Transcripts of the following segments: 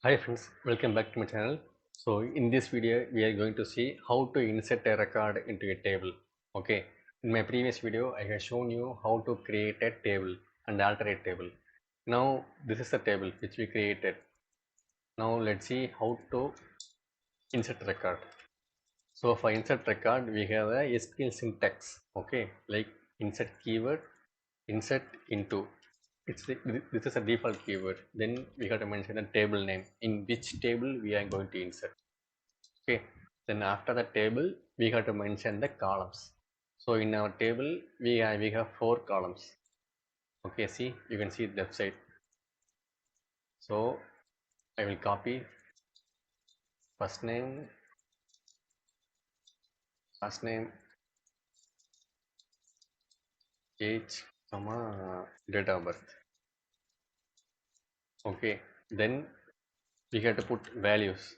Hi friends, welcome back to my channel. So in this video we are going to see how to insert a record into a table. Okay, in my previous video I have shown you how to create a table and alter a table. Now this is the table which we created. Now let's see how to insert record. So for insert record we have a SQL syntax. Okay, like insert keyword, insert into. This is a default keyword. Then we have to mention a table name, in which table we are going to insert. Okay, then after the table we have to mention the columns. So in our table we have 4 columns. Okay, see, you can see the left side. So I will copy first name, last name, age, comma, date of birth. Okay, then we have to put values.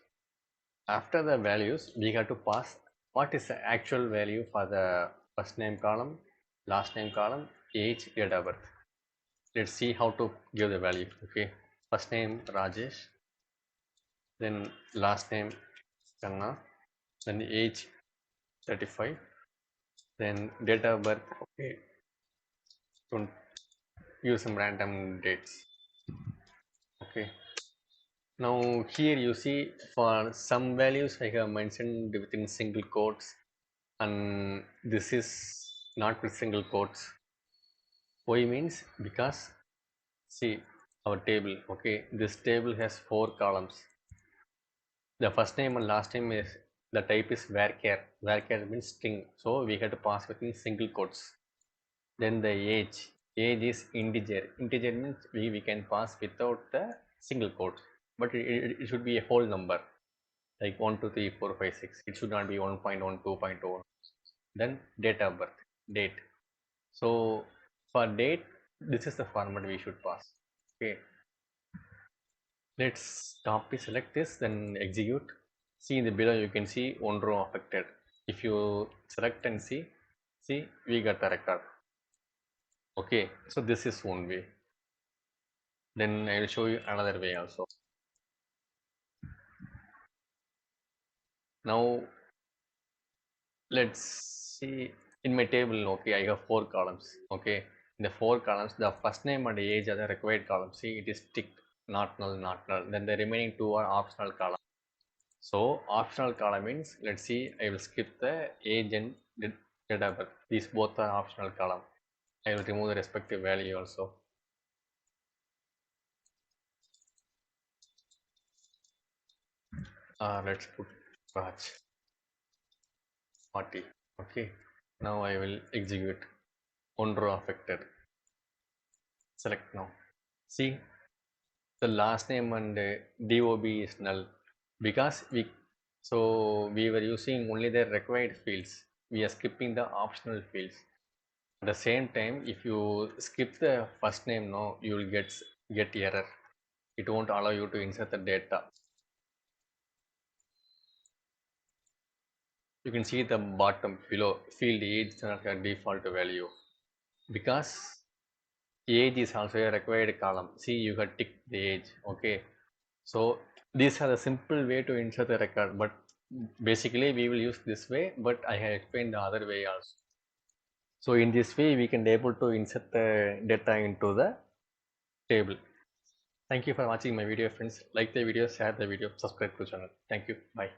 After the values we have to pass what is the actual value for the first name column, last name column, age, date of birth. Let's see how to give the value. Okay, first name Rajesh, then last name Kanna, then age 35, then date of birth. Okay, don't use some random dates. Okay, now here you see for some values I have mentioned within single quotes, and this is not with single quotes. Why means because see our table. Okay, this table has 4 columns. The first name and last name is the type is varchar. Varchar means string, so we have to pass within single quotes. Then the age is integer. Integer means we can pass without the single quotes, but it should be a whole number, like 1 2 3 4 5 6. It should not be 1.1 2.1. Then date of birth, date. So for date, this is the format we should pass. Okay, let's copy, select this, then execute. See in the below you can see one row affected. If you select and see we got the record. Okay, so this is one way. Then I will show you another way also. Now let's see in my table. Okay, I have 4 columns. Okay, in the 4 columns the first name and age are the required columns. See, it is ticked, not null, not null. Then the remaining 2 are optional columns. So optional column means, let's see, I will skip the age and date of birth. These both are optional column. I will remove the respective value also. Let's put Raj 40. Okay. Now I will execute. One row affected. Select now. See, the last name and DOB is null because we were using only the required fields. We are skipping the optional fields. At the same time, if you skip the first name, no, you will get error. It won't allow you to insert the data. You can see the bottom below field age is not a default value because age is also a required column. See, you have ticked the age. Okay, so these are the simple way to insert the record, but basically we will use this way, but I have explained the other way also. So in this way we can able to insert the data into the table. Thank you for watching my video friends. Like the video, share the video, subscribe to the channel. Thank you. Bye.